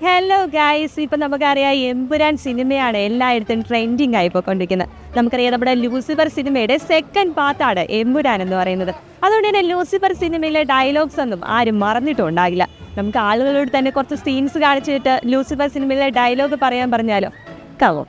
Hello guys, ഇപ്പം നമുക്കറിയാം എമ്പുരാൻ സിനിമയാണ് എല്ലായിടത്തും ട്രെൻഡിങ് ആയി പോയിക്കൊണ്ടിരിക്കുന്നത്. നമുക്കറിയാം നമ്മുടെ ലൂസിഫർ സിനിമയുടെ സെക്കൻഡ് പാർട്ടാണ് എമ്പുരാൻ എന്ന് പറയുന്നത്. അതുകൊണ്ട് തന്നെ ലൂസിഫർ സിനിമയിലെ ഡയലോഗ്സ് ഒന്നും ആരും മറന്നിട്ടുണ്ടാകില്ല. നമുക്ക് ആളുകളോട് തന്നെ കുറച്ച് സീൻസ് കാണിച്ചിട്ട് ലൂസിഫർ സിനിമയിലെ ഡയലോഗ് പറയാൻ പറഞ്ഞാലോ? കാവോ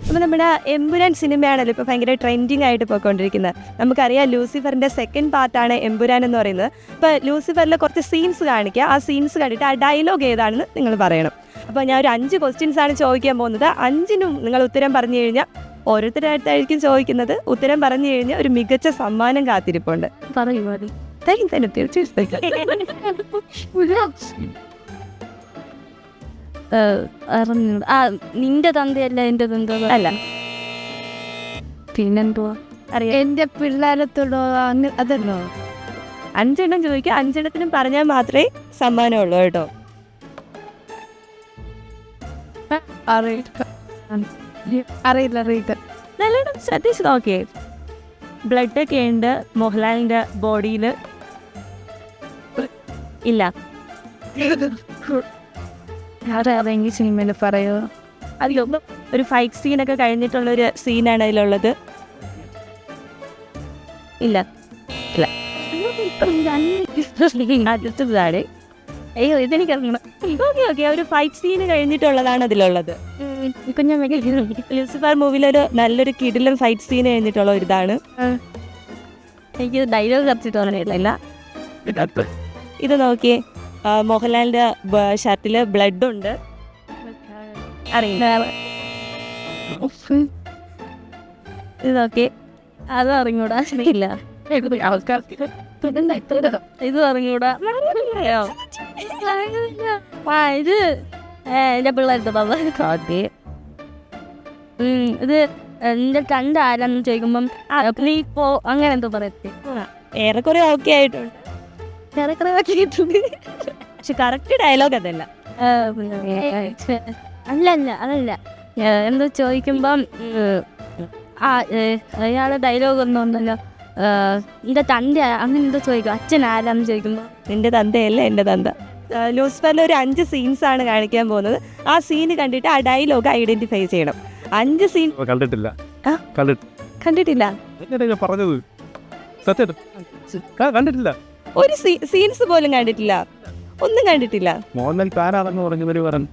അപ്പോൾ നമ്മുടെ എമ്പുരാൻ സിനിമയാണല്ലോ ഇപ്പോൾ ഭയങ്കര ട്രെൻഡിങ് ആയിട്ട് പോയിക്കൊണ്ടിരിക്കുന്നത്. നമുക്കറിയാം ലൂസിഫറിൻ്റെ സെക്കൻഡ് പാർട്ടാണ് എമ്പുരാൻ എന്ന് പറയുന്നത്. ഇപ്പോൾ ലൂസിഫറിലെ കുറച്ച് സീൻസ് കാണിക്കുക, ആ സീൻസ് കണ്ടിട്ട് ആ ഡയലോഗ് ഏതാണെന്ന് നിങ്ങൾ പറയണം. അപ്പോൾ ഞാൻ ഒരു 5 ക്വസ്റ്റ്യൻസ് ആണ് ചോദിക്കാൻ പോകുന്നത്. 5നും നിങ്ങൾ ഉത്തരം പറഞ്ഞു കഴിഞ്ഞാൽ ഓരോരുത്തരായിട്ടായിരിക്കും ചോദിക്കുന്നത്. ഉത്തരം പറഞ്ഞു കഴിഞ്ഞാൽ ഒരു മികച്ച സമ്മാനം കാത്തിരിപ്പുണ്ട്. പറയുമോ? നിന്റെ തന്തയല്ല എന്റെ തന്ത അല്ല, പിന്നെന്തുവാ അറിയാം. എന്റെ പിള്ളേരത്തോടോ അതല്ലോ. 5 എണ്ണം ചോദിക്കുക, 5 എണ്ണത്തിനും പറഞ്ഞാൽ മാത്രമേ സമ്മാനമുള്ളൂ കേട്ടോ. അറിയില്ല. നല്ലോണം ശ്രദ്ധിച്ച് നോക്കിയേ. ബ്ലഡൊക്കെ ഉണ്ട് മോഹൻലാലിൻ്റെ ബോഡിയിൽ. ഇല്ല, അതെങ്കിൽ സിനിമയിൽ പറയോ? അതിലൊന്നും ഒരു ഫൈറ്റ് സീനൊക്കെ കഴിഞ്ഞിട്ടുള്ളൊരു സീനാണ് അതിലുള്ളത്. ഇല്ല ഇല്ല അടുത്തതാണ്. അയ്യോ ഇതെനിക്കറിയണം. ഓക്കെ ഒരു ഫൈറ്റ് സീന് കഴിഞ്ഞിട്ടുള്ളതാണ് അതിലുള്ളത്. ഇപ്പം ഞാൻ ലൂസിഫർ മൂവിലൊരു നല്ലൊരു കിടിലൻ ഫൈറ്റ് സീൻ കഴിഞ്ഞിട്ടുള്ള ഒരു ഇതാണ്. എനിക്ക് ഡയലോഗ് കറച്ചിട്ട് പറഞ്ഞില്ല. ഇത് നോക്കിയേ, മോഹൻലാലിൻ്റെ ഷർട്ടിൽ ബ്ലഡ് ഉണ്ട്. അറിയില്ല. ഇത് നോക്കിയേ, അത് അറിഞ്ഞൂടാ. ഇല്ല. ഇത് അറിഞ്ഞൂടാ. ഇത് എന്റെ പിള്ളേരുടെ ഓക്കെ. ഇത് എന്റെ കണ്ട ആരാന്ന് ചോദിക്കുമ്പം നീ ഇപ്പോ അങ്ങനെ എന്തോ പറയത്തെ. ഏറെക്കുറെ ഓക്കെ ആയിട്ടുണ്ട്. പക്ഷെ കറക്റ്റ് ഡയലോഗ് അതല്ല. അതല്ല എന്തോ ചോദിക്കുമ്പം അയാളെ ഡയലോഗ് ഒന്നും ഉണ്ടല്ലോ, എന്റെ തന്റെ അങ്ങനെ എന്തോ ചോദിക്കും. അച്ഛൻ ആരാന്ന് ചോദിക്കുമ്പോ നിന്റെ തന്തയല്ല എൻ്റെ തന്ത. ലൂസിഫറിൽ ഒരു 5 സീൻസ് ആണ് കാണിക്കാൻ പോകുന്നത്. ആ സീന് കണ്ടിട്ട് ആ ഡയലോഗ് ഐഡന്റിഫൈ ചെയ്യണം. 5 സീൻ കണ്ടിട്ടില്ല. കണ്ടിട്ടില്ല. പറഞ്ഞത് സത്യം കണ്ടിട്ടില്ല. ഒരു സീൻസ് പോലും കണ്ടിട്ടില്ല. ഒന്നും കണ്ടിട്ടില്ല. മോഹൻലാൽ ഫാനാണെന്ന് പറഞ്ഞവര് പറഞ്ഞു.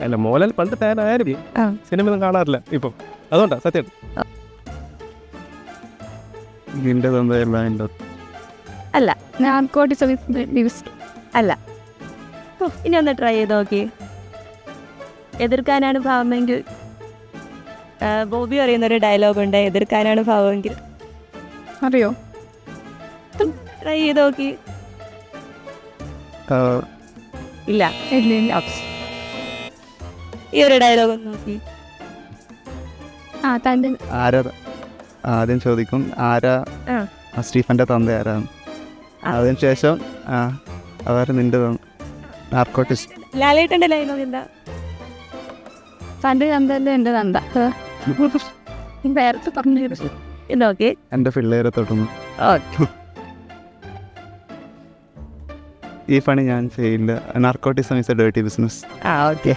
അല്ല, മോഹൻലാൽ പണ്ട് ഫാനായിരുന്നു, സിനിമ ഒന്നും കാണാറില്ല ഇപ്പം. അതുകൊണ്ടാ സത്യം. അല്ല ഞാൻ അല്ല. ഇനി ഒന്ന് ട്രൈ ചെയ്ത് നോക്കി. എതിർക്കാനാണ് ഭാവമെങ്കിൽ ബോബി പറയുന്നൊരു ഡയലോഗ് ഉണ്ട്, എതിർക്കാനാണ് ഭാവമെങ്കിൽ. അറിയോ? ട്രൈ ചെയ്ത് നോക്കി. ഇല്ല. ഈ ഒരു ഡയലോഗ് ഒന്ന് നോക്കി. ആദ്യം ചോദിക്കും ആരാ സ്റ്റീഫന്റെ തന്ത ആരാണ്. അതിനുശേഷം അവർ നിന്റെ നാർക്കോട്ടിസ്. ലാലേട്ടൻ്റെ ഡയലോഗ് എന്താ? തന്റെ തന്തല്ലേ എന്റെ തന്ത. വേറെ പറഞ്ഞു നോക്കി. എൻ്റെ പിള്ളേരെ തൊട്ടുന്നു. ഈ പണി ഞാൻ ചെയ്യില്ല. Narcotism is A dirty business. Okay.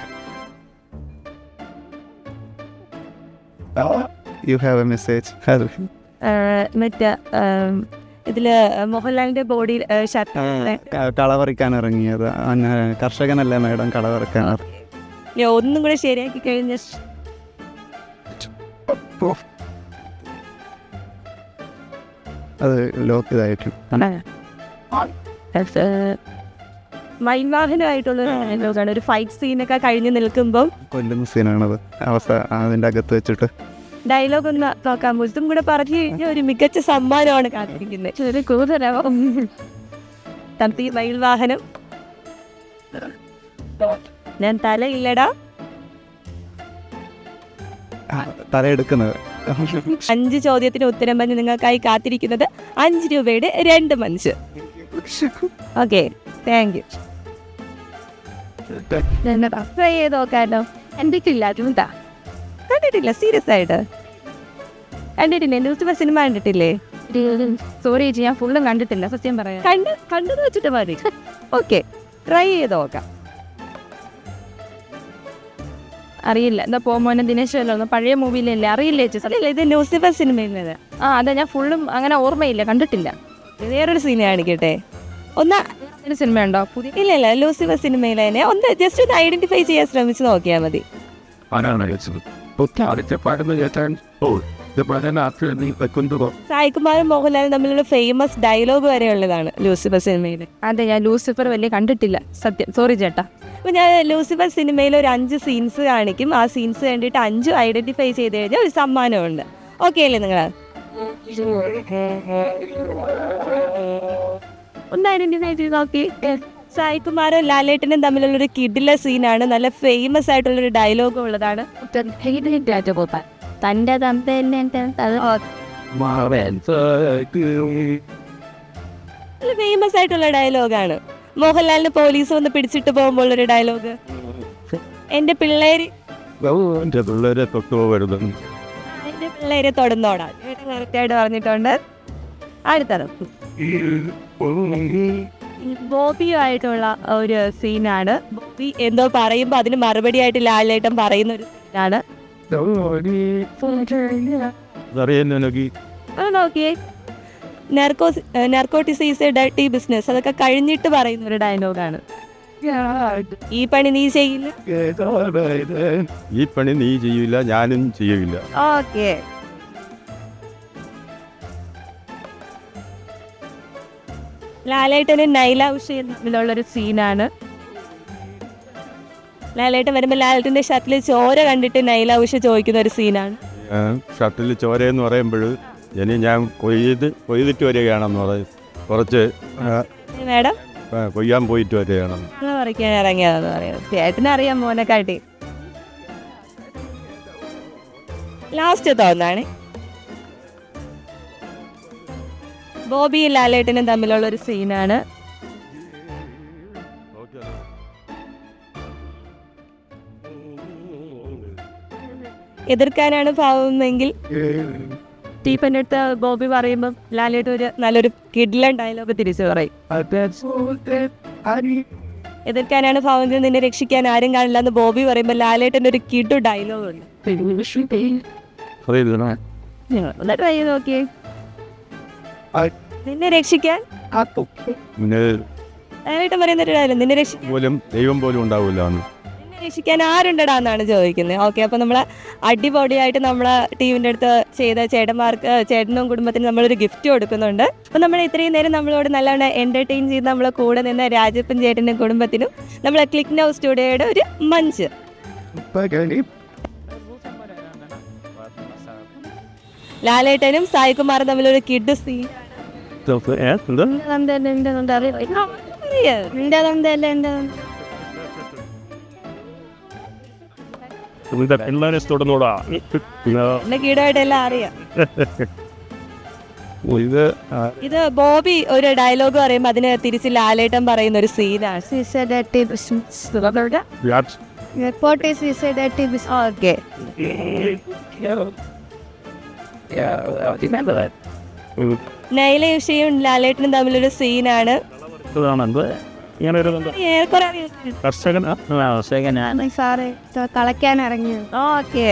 You have A message. മറ്റേ ഇതില് മോഹൻലാലിന്റെ ബോഡി ഷർട്ട് കളപറിക്കാൻ ഇറങ്ങിയത് കർഷകനല്ലേ മാഡം, കളപറിക്കാൻ. ഒന്നും കൂടെ ശരിയാക്കി കഴിഞ്ഞ അത് ലോക്ക് ഇതായിട്ടു. വൈവാഹനമായിട്ടുള്ള ഡയലോഗാണ്. ഒരു ഫൈറ്റ് സീനൊക്കെ കഴിഞ്ഞ് നിൽക്കുമ്പം കൊല്ലുന്ന സീനാണത്. അവസ്ഥ അതിൻ്റെ അകത്ത് വെച്ചിട്ട് ഡയലോഗ് ഒന്ന് നോക്കാൻ പോയി. ഇതും കൂടെ പറഞ്ഞു കഴിഞ്ഞാൽ ഒരു മികച്ച സമ്മാനമാണ് കാത്തിരിക്കുന്നത്. തമ്പി വൈവാഹനം. ഞാൻ തലയില്ലടാ. തലയെടുക്കുന്നത്. 5 ചോദ്യത്തിന് ഉത്തരം പറഞ്ഞ് നിങ്ങൾക്കായി കാത്തിരിക്കുന്നത് 5 രൂപയുടെ 2 മനുഷ്യ. Okay, thank you. ട്രൈ ചെയ്ത് നോക്കാമല്ലോ. എന്തൊക്കെയില്ല കണ്ടിട്ടില്ല? സീരിയസ് ആയിട്ട് കണ്ടിട്ടില്ലേ? ലൂസിഫർ സിനിമ കണ്ടിട്ടില്ലേ? സോറി ചേച്ചി, ഞാൻ ഫുള്ളും കണ്ടിട്ടില്ല, സത്യം പറയാം. കണ്ടത് വെച്ചിട്ട് മതി. ഓക്കെ, ട്രൈ ചെയ്ത് നോക്കാം. അറിയില്ല. എന്താ പോമോനെ ദിനേശ് അല്ലോ പഴയ മൂവിയിലല്ലേ, അറിയില്ല ചേച്ചി. അല്ല, ഇത് ലൂസിഫർ സിനിമയിലത്. അതെ, ഞാൻ ഫുള്ളും അങ്ങനെ ഓർമ്മയില്ല, കണ്ടിട്ടില്ല. വേറൊരു സീൻ കാണിക്കട്ടെ. ഒന്ന് സിനിമയുണ്ടോ പുതിയ? ഇല്ല ലൂസിഫർ സിനിമയിൽ തന്നെ ഒന്ന് ജസ്റ്റ് ഒന്ന് ഐഡന്റിഫൈ ചെയ്യാൻ ശ്രമിച്ച് നോക്കിയാൽ മതി. സായികുമാറും മോഹൻലാലും തമ്മിലുള്ള ഫേമസ് ഡയലോഗ് വരെ ഉള്ളതാണ് ലൂസിഫർ സിനിമയിൽ. അതെ, ഞാൻ ലൂസിഫർ വലിയ കണ്ടിട്ടില്ല സത്യം, സോറി ചേട്ടാ. അപ്പോൾ ഞാൻ ലൂസിഫർ സിനിമയിൽ ഒരു 5 സീൻസ് കാണിക്കും. ആ സീൻസ് കണ്ടിട്ട് 5 ഐഡന്റിഫൈ ചെയ്ത് കഴിഞ്ഞാൽ ഒരു സമ്മാനമുണ്ട്. ഓക്കെ അല്ലേ നിങ്ങൾ? ഒന്ന് ഐഡന്റിഫൈ ചെയ്ത് നോക്കി. സായികുമാറും ലാലേട്ടനും തമ്മിലുള്ളൊരു കിഡിലെ സീനാണ്. നല്ല ഫേമസ് ആയിട്ടുള്ളൊരു ഡയലോഗ് ഉള്ളതാണ്. തൻ്റെ തന്ത നല്ല ഫേമസ് ആയിട്ടുള്ള ഡയലോഗാണ്. മോഹൻലാലിന് പോലീസ് വന്ന് പിടിച്ചിട്ട് പോകുമ്പോൾ ഒരു ഡയലോഗ്, എന്റെ പിള്ളേര് തൊടുന്നോടാ, കറക്റ്റായിട്ട് പറഞ്ഞിട്ടുണ്ട്. അടുത്തത് ബോബിയുമായിട്ടുള്ള ഒരു സീനാണ്. ബോബി എന്തോ പറയുമ്പോൾ അതിന് മറുപടി ആയിട്ട് ലാലേട്ടൻ പറയുന്ന ഒരു സീനാണ്. നോക്കിയേ, narcotics is A dirty business, അതൊക്കെ കഴിഞ്ഞിട്ട് പറയുന്ന ഒരു ഡയലോഗാണ്. ഈ പണി നീ ചെയ്യില്ല, ഈ പണി നീ ചെയ്യില്ല, ഞാനും ചെയ്യില്ല. ഓക്കെ. ലാലേട്ടനും നൈല ഉഷയും തമ്മിലുള്ളൊരു സീനാണ്. ലാലേട്ടൻ വരുമ്പോൾ ലാലേട്ടന്റെ ഷർട്ടിൽ ചോര കണ്ടിട്ട് നൈല ഉഷ ചോദിക്കുന്ന ഒരു സീനാണ്. ഷർട്ടിൽ ചോരയെന്ന് പറയുമ്പോൾ ഞാൻ കൊയ്തിട്ട് വരികയാണെന്ന് പറയും. കുറച്ച് മാഡം കൊയ്യാൻ പോയിട്ട് വരികയാണെന്ന് പറിക്കാൻ ഇറങ്ങിയതെന്ന് പറയുന്നത്. ചേട്ടനറിയാം മോനെക്കാട്ടി. ലാസ്റ്റ് തോന്നാണ് ബോബിയും ലാലേട്ടനും തമ്മിലുള്ള ഒരു സീനാണ്. എതിർക്കാനാണ് ഭാവമെങ്കിൽ സ്റ്റീഫൻ്റെ അടുത്ത് ബോബി പറയുമ്പം ലാലേട്ടൻ ഒരു നല്ലൊരു കിഡ്ലൻ ഡയലോഗ് തിരിച്ചു പറയും. എതിർക്കാനാണ് ഭാവമെങ്കിൽ നിന്നെ രക്ഷിക്കാൻ ആരും കാണില്ല എന്ന് ബോബി പറയുമ്പോൾ ലാലേട്ടൻ്റെ ഒരു കിഡു ഡയലോഗ് ഉണ്ട്. ട്രൈ ചെയ്ത് നോക്കിയേ. നിന്നെ രക്ഷിക്കാൻ ലാലേട്ടൻ പറയുന്ന ഒരു ഡയലോഗ്, നിന്നെ രക്ഷിക്കാൻ ദൈവം പോലും ഉണ്ടാവില്ല, നിന്നെ രക്ഷിക്കാൻ ആരുണ്ടടാന്നാണ് ചോദിക്കുന്നത്. ഓക്കെ, അപ്പോൾ നമ്മൾ അടിപൊളിയായിട്ട് നമ്മളെ ടീമിൻ്റെ അടുത്ത് ചെയ്ത ചേട്ടനും കുടുംബത്തിനും നമ്മളൊരു ഗിഫ്റ്റ് കൊടുക്കുന്നുണ്ട്. അപ്പോൾ നമ്മൾ ഇത്രയും നേരം നമ്മളോട് നല്ലവണ്ണം എൻ്റർടൈൻ ചെയ്ത് നമ്മളെ കൂടെ നിന്ന് രാജപ്പൻ ചേട്ടനും കുടുംബത്തിനും നമ്മളെ ക്ലിക്ക് നൗ സ്റ്റുഡിയോയുടെ ഒരു മഞ്ച്. ലാലേട്ടനും സായികുമാറും തമ്മിലൊരു കിഡ് സീൻ. കീടായിട്ട് എല്ലാം അറിയാം. ഇത് ബോബി ഒരു ഡയലോഗ് പറയുമ്പോൾ അതിന് തിരിച്ച് ലാലേട്ടൻ പറയുന്ന ഒരു സീനാണ്. ഓക്കെ, നൈല ഉഷയും ലാലേട്ടനും തമ്മിലൊരു സീനാണ്. കളക്കാൻ ഇറങ്ങിയത്. ഓക്കെ,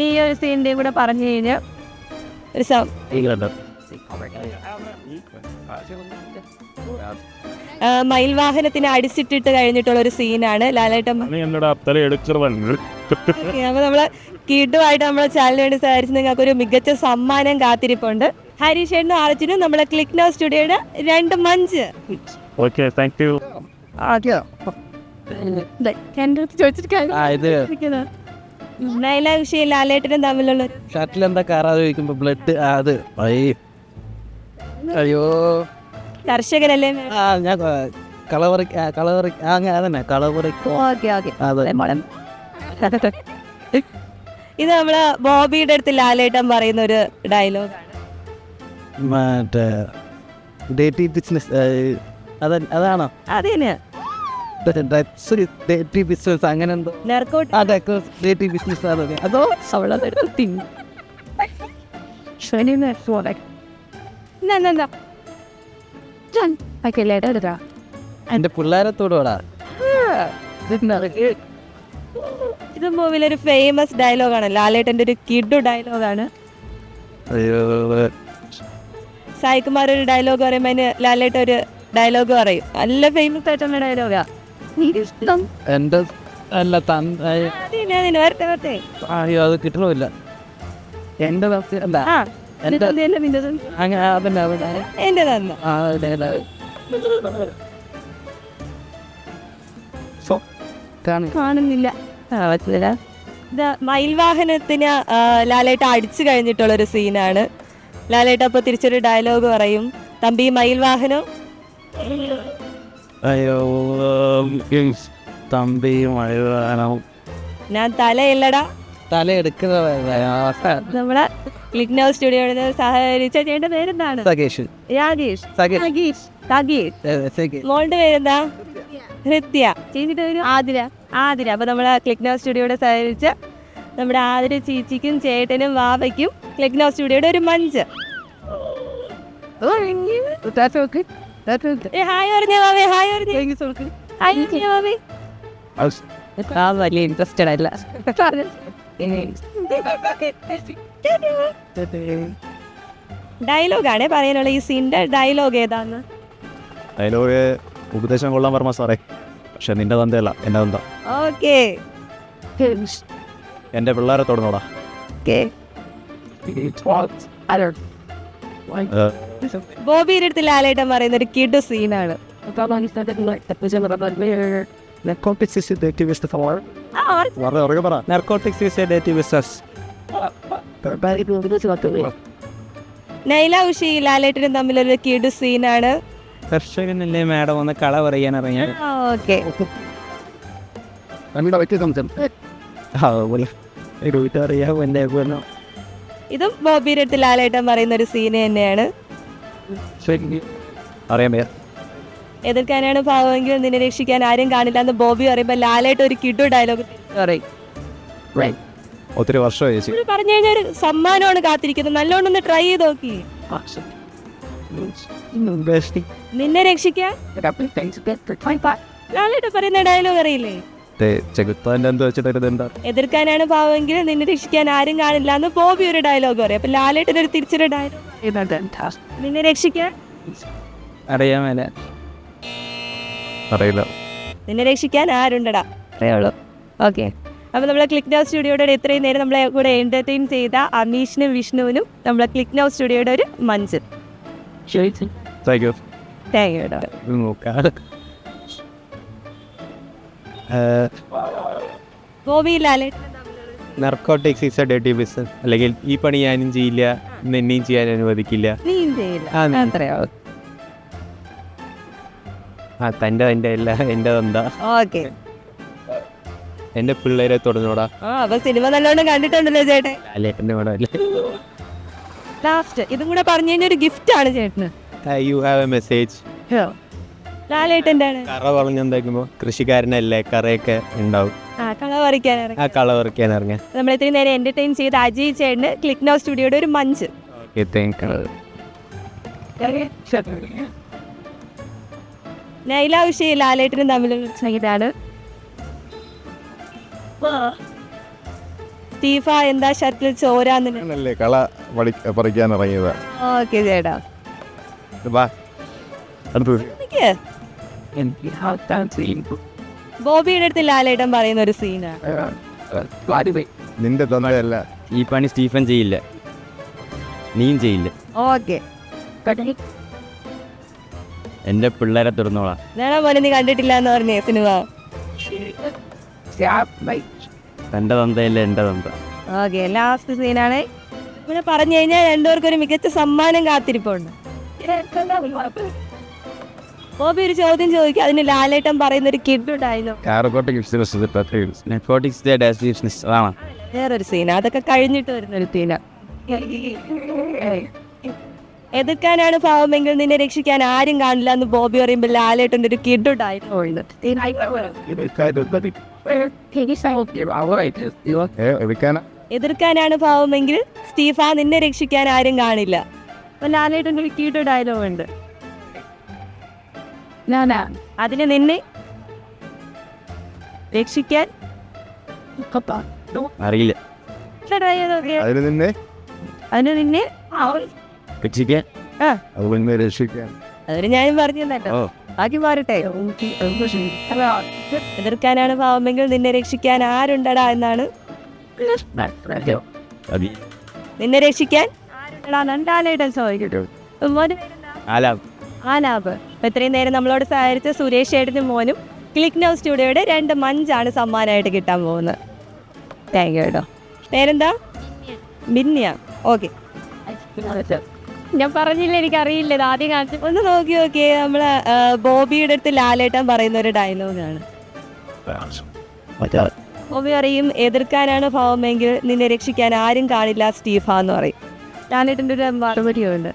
ഈ ഒരു സീനിന്റെയും കൂടെ പറഞ്ഞു കഴിഞ്ഞാൽ ഒരു മയിൽ വാഹനത്തിന് അടിച്ചിട്ടിട്ട് കഴിഞ്ഞിട്ടുള്ള ഒരു സീനാണ്. ലാലേട്ടൻ അപ്പൊ നമ്മള് കിഡുമായിട്ട് നമ്മളെ ചാനലിന് വേണ്ടി സഹായിച്ച് നിങ്ങൾക്ക് ഒരു മികച്ച സമ്മാനം കാത്തിരിപ്പുണ്ട്. ഹരീഷേട്ടനും ആർച്ചിനും നമ്മളെ ക്ലിക്ക് നൗ സ്റ്റുഡിയോയുടെ 2 മഞ്ച്. നൈല ഉഷയും ലാലേട്ടനും തമ്മിലുള്ള ഷർട്ടിൽ എന്താ കയറാതെ ചോദിക്കുമ്പോ ബ്ലഡ് അത് അയ്യോ കർഷകനല്ലേ? ഞാൻ കളവറി അതന്നെ കളവറി. ഇത് നമ്മള് ബോബിയുടെ അടുത്ത് ലാലേട്ടൻ പറയുന്ന ഒരു ഡയലോഗാണ്. മറ്റേ ഡേറ്റി ബിസിനസ് അതാണോ? അതന്നെ ബിസിനസ് അങ്ങനെ എന്തോ ഡേറ്റി ബിസിനസ് അതോ അവളെ എൻ്റെ പിള്ളേരത്തോടുകൂടാ. ഇത് മൂവിലൊരു ഫേമസ് ഡയലോഗാണ്, ലാലേട്ടൻ്റെ ഒരു കിഡു ഡയലോഗാണ്. സായികുമാർ ഒരു ഡയലോഗ് പറയുമ്പോൾ അതിന് ലാലേട്ട ഒരു ഡയലോഗ് പറയും. നല്ല ഫേമസ് ആയിട്ടുള്ള ഡയലോഗാ. എൻ്റെ അല്ല വരട്ടെ വരട്ടെ. അയ്യോ അത് കിട്ടണമില്ല. എൻ്റെ അല്ല ആ എൻ്റെ നിന്റേത് അങ്ങനെ അതന്നെ അതന്നെ. എൻ്റെ തന്നെ. ആ dialogue. കാണുന്നില്ല. ഇത് മയിൽവാഹനത്തിന് ലാലേട്ട അടിച്ചു കഴിഞ്ഞിട്ടുള്ളൊരു സീനാണ്. ലാലേട്ട അപ്പോൾ തിരിച്ചൊരു ഡയലോഗ് പറയും, തമ്പി മയിൽവാഹനം. അയ്യോ തമ്പി മഴ ഞാൻ തലയില്ലടാ. തല എടുക്കുന്ന നമ്മളെ ക്ലിക്നോ സ്റ്റുഡിയോയിൽ സഹകരിച്ച ചേട്ടൻ്റെ പേരെന്താണ്? സകേഷ് രാജേഷ്. സകേഷ് സഗീഷ്. സഗീഷ്. സകേഷ്. മോളുടെ പേരെന്താ? ഹൃത്യ. ചേച്ചിയുടെ പേര് ആതിര. ആതിര. അപ്പോൾ നമ്മളെ ക്ലിക്നോ സ്റ്റുഡിയോയുടെ സഹകരിച്ച നമ്മുടെ ആതിര ചേച്ചിക്കും ചേട്ടനും വാവയ്ക്കും ക്ലിക്നോ സ്റ്റുഡിയോയുടെ ഒരു മഞ്ച്. ഹായ് പറഞ്ഞ വാവേ. ഹായ് പറഞ്ഞ. ഹായ് പറഞ്ഞ വാവേ. വലിയ ഇൻട്രസ്റ്റഡ് അല്ല. ഡയലോഗാണ് പറയാനുള്ള. ഈ സീൻ്റെ ഡയലോഗ് ഏതാന്ന്? ഡയലോഗ് ഉപദേശം കൊള്ളാൻ പറഞ്ഞ സാറേ, പക്ഷെ നിന്റെ തന്തയല്ല എൻ്റെ തന്ത. ഓക്കെ എൻ്റെ പിള്ളേരെ തൊടുന്നോടാ. ബോബിയുടെ അടുത്ത് ലാലേട്ടൻ പറയുന്ന ഒരു കിഡു സീനാണ്. Narcotics is a dirty business. ഉറക്കെ പറ. Narcotics is a dirty business. Nyla ഉഷി ലാലേട്ടനും തമ്മിലൊരു കിഡു സീനാണ്. കർഷകനല്ലേ മാഡം ഒന്ന് കള പറയാൻ ഇറങ്ങിയ ഓക്കെ അറിയാം എൻ്റെ ഇതും ബോബിയുടെ അടുത്ത് ലാലേട്ടൻ പറയുന്ന ഒരു സീന് തന്നെയാണ്. അറിയാൻ വയ്യ. എതിർക്കാനാണ് ഭാവമെങ്കിൽ നിന്നെ രക്ഷിക്കാൻ ആരും കാണില്ല എന്ന് ബോബി പറയുമ്പോൾ ലാലേട്ട് ഒരു കിഡു ഡയലോഗ് പറയും. ഒത്തിരി വർഷമായി ചേച്ചി. ഇത് പറഞ്ഞു കഴിഞ്ഞാൽ ഒരു സമ്മാനമാണ് കാത്തിരിക്കുന്നത്. നല്ലോണം ഒന്ന് ട്രൈ ചെയ്ത് നോക്കി. നിന്നെ രക്ഷിക്കാൻ ലാലേട്ട് പറയുന്ന ഡയലോഗ് അറിയില്ലേ? ചെകുത്താൻ്റെ എന്ത് വെച്ചിട്ട് എന്താ? എതിർക്കാനാണ് ഭാവമെങ്കിൽ നിന്നെ രക്ഷിക്കാൻ ആരും കാണില്ല എന്ന് ബോബി ഒരു ഡയലോഗ് പറയും. അപ്പൊ ലാലേട്ടിന് ഒരു തിരിച്ചൊരു ഡയലോഗ്, നിന്നെ രക്ഷിക്കാൻ അറിയാൻ മേലെ അറിയില്ല. നിന്നെ രക്ഷിക്കാൻ ആരുണ്ടടാ, അറിയുള്ളൂ. ഓക്കെ, അപ്പോൾ നമ്മളെ ക്ലിക്ക് നൗ സ്റ്റുഡിയോയുടെ ഇത്രയും നേരം നമ്മളെ കൂടെ എൻ്റർടൈൻ ചെയ്ത അമീഷിനും വിഷ്ണുവിനും നമ്മളെ ക്ലിക്ക് നൗ സ്റ്റുഡിയോയുടെ ഒരു munch. Thank you. Thank you. നോക്കാം. Bobby Lalettan narcotics is a dirty business. അല്ലെങ്കിൽ ഈ പണി ഞാനും ചെയ്യില്ല, എന്നെയും ചെയ്യാൻ അനുവദിക്കില്ല. നീയും ചെയ്യില്ല, അത്രയാവും. തൻ്റെ അല്ല എൻ്റെ എന്താ, ഓക്കെ. എൻ്റെ പിള്ളേരെ തുടർന്നോടാ. അപ്പൊ സിനിമ നല്ലോണം കണ്ടിട്ടുണ്ടല്ലോ ചേട്ടൻ. ലാലേട്ടൻ്റെ പടം അല്ലേ. ലാസ്റ്റ് ഇതും കൂടെ പറഞ്ഞു കഴിഞ്ഞാൽ ഒരു ഗിഫ്റ്റ് ആണ് ചേട്ടന്. You have A message. ലാലേട്ടൻ്റെ കറ പറഞ്ഞെന്താക്കുമ്പോ കൃഷിക്കാരനല്ലേ, കറയൊക്കെ ഉണ്ടാവും. കള പറിക്കാൻ ആ കള പറിക്കാൻ ഇറങ്ങാൻ നമ്മൾ ഇത്രയും നേരം എന്റർടൈൻ ചെയ്ത അജയ് ചേട്ടന് ക്ലിക്ക് നൗ സ്റ്റുഡിയോയുടെ ഒരു മഞ്ച്. നൈല ഉഷി ലാലേട്ടനും തമ്മിലുള്ള സ്നേഹിതാണ്. സ്റ്റീഫ എന്താ ഷർട്ടിൽ ചോരാന്നല്ലേ കള പറിക്കാൻ ഇറങ്ങിയത്. ഓക്കെ ചേട്ടാ. ബോബിയുടെ അടുത്ത് ലാലേട്ടൻ പറയുന്ന ഒരു സീനാണ്. നിന്റെ തന്നയല്ല, ഈ പണി സ്റ്റീഫൻ ചെയ്യില്ല, നീയും ചെയ്യില്ല. ഓക്കെ, എൻ്റെ പിള്ളേരെ തുറന്നോളാം. നേടാ പോലെ നീ കണ്ടിട്ടില്ല എന്ന് പറഞ്ഞേ സിനിമ. എൻ്റെ തന്തയല്ല എൻ്റെ തന്ത. ഓക്കെ, ലാസ്റ്റ് സീനാണ്. ഇവിടെ പറഞ്ഞു കഴിഞ്ഞാൽ രണ്ടുപേർക്കും ഒരു മികച്ച സമ്മാനം കാത്തിരിപ്പുണ്ട്. ബോബി ഒരു ചോദ്യം ചോദിക്കും, അതിന് ലാലേട്ടൻ പറയുന്ന ഒരു കിഡ് ഡയലോഗ്. അതാണ് വേറൊരു സീന, അതൊക്കെ കഴിഞ്ഞിട്ട് വരുന്നൊരു സീന. എതിർക്കാനാണ് പാവമെങ്കിൽ നിന്നെ രക്ഷിക്കാൻ ആരും കാണില്ല എന്ന് ബോബി പറയുമ്പോൾ ലാലേട്ടൻ്റെ ഒരു കിഡ് ഡയലോഗ്. എതിർക്കാനാണ് പാവമെങ്കിൽ സ്റ്റീഫ നിന്നെ രക്ഷിക്കാൻ ആരും കാണില്ല. അപ്പൊ ലാലേട്ടൻ്റെ ഒരു കിഡ് ഡയലോഗ് ഉണ്ട്. അതിന് നിന്നെ രക്ഷിക്കാൻ അറിയില്ല. try ചെയ്ത് നോക്കിയേ. അതിന് നിന്നെ അതിന് നിന്നെ രക്ഷിക്കാൻ ആ അതുപോലെ രക്ഷിക്കാൻ. അതിന് ഞാനും പറഞ്ഞു തന്നല്ലോ. ഓ ബാക്കി മാറട്ടെ. എതിർക്കാനാണ് പാവമെങ്കിൽ നിന്നെ രക്ഷിക്കാൻ ആരുണ്ടടാ എന്നാണ്. അതി നിന്നെ രക്ഷിക്കാൻ ആരുണ്ടടാ എന്നാണ് ലാലേട്ടൻ ചോദിക്കട്ടെ. മോന് പേരെന്താ? ആലാബ്. അപ്പൊ ഇത്രയും നേരം നമ്മളോട് സഹായിച്ച സുരേഷ് ഏട്ടനും മോനും ക്ലിക്ക് നൗ സ്റ്റുഡിയോയുടെ 2 മഞ്ചാണ് സമ്മാനമായിട്ട് കിട്ടാൻ പോകുന്നത്. താങ്ക് യു കേട്ടോ. പേരെന്താ? മിന്നിയ. ഓക്കെ, ഞാൻ പറഞ്ഞില്ല, എനിക്കറിയില്ല. ഇത് ആദ്യം കാണിച്ചു. ഒന്ന് നോക്കി നോക്കിയേ. നമ്മളെ ബോബിയുടെ അടുത്ത് ലാലേട്ടൻ പറയുന്ന ഒരു ഡയലോഗാണ്. ബോബി പറയും, എതിർക്കാനാണ് ഭാവമെങ്കിൽ നിന്നെ രക്ഷിക്കാൻ ആരും കാണില്ല സ്റ്റീഫ എന്ന് പറയും. ലാലേട്ടൻ്റെ ഒരു മറുപടിയുണ്ട്.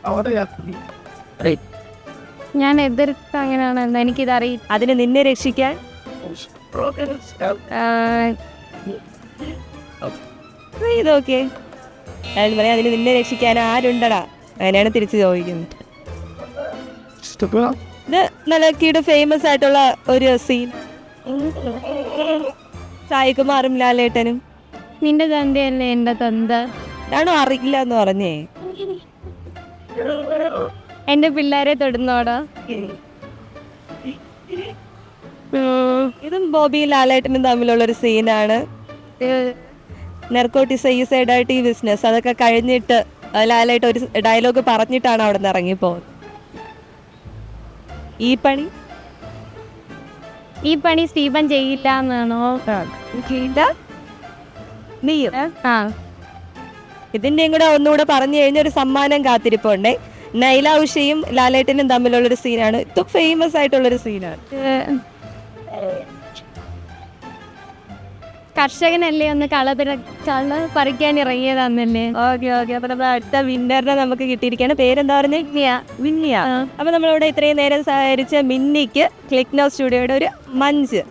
ഞാൻ എതിർത്ത് അങ്ങനെയാണെന്ന് എനിക്കിതറിയില്ല. അതിന് നിന്നെ രക്ഷിക്കാൻ ഇതൊക്കെ പറയാം. അതിന് നിന്നെ രക്ഷിക്കാൻ ആരുണ്ടടാ, അങ്ങനെയാണ് തിരിച്ചു ചോദിക്കുന്നത്. ഇത് നല്ല ഫേമസ് ആയിട്ടുള്ള ഒരു സീൻ. സായികുമാറും ലാലേട്ടനും. നിന്റെ തന്തയല്ലേ എൻ്റെ തന്ത? ഇതാണോ അറിയില്ല എന്ന് പറഞ്ഞേ? എൻ്റെ പിള്ളേരെ തൊടുന്നോടാ. ഇതും ബോബിയും ലാലേട്ടനും തമ്മിലുള്ളൊരു സീനാണ്. നെർക്കോട്ടിക്സ് ഈ സൈഡായിട്ട് ഈ ബിസിനസ് അതൊക്കെ കഴിഞ്ഞിട്ട് ലാലേട്ട് ഒരു ഡയലോഗ് പറഞ്ഞിട്ടാണ് അവിടെ നിന്ന് ഇറങ്ങിപ്പോകുന്നത്. ഈ പണി സ്റ്റീഫൻ ചെയ്യില്ല എന്നാണോ? നീയോ? ആ, ഇതിന്റെയും കൂടെ ഒന്നുകൂടെ പറഞ്ഞു കഴിഞ്ഞ ഒരു സമ്മാനം കാത്തിരിപ്പുണ്ടേ. നൈല ഉഷയും ലാലേട്ടനും തമ്മിലുള്ളൊരു സീനാണ്. ഇത് ഫേമസ് ആയിട്ടുള്ളൊരു സീനാണ്. കർഷകനല്ലേ ഒന്ന് കള പറിക്കാൻ ഇറങ്ങിയതാന്നല്ലേ? Okay okay. അപ്പൊ നമ്മൾ അടുത്ത വിന്നറിനെ നമുക്ക് കിട്ടിയിരിക്കുകയാണ്. പേരെന്താ പറഞ്ഞത്? മിന്നിയ. അപ്പൊ നമ്മളിവിടെ ഇത്രയും നേരം സഹകരിച്ച മിന്നിക്ക് ക്ലിക്ക് നൗ സ്റ്റുഡിയോയുടെ ഒരു മഞ്ച്.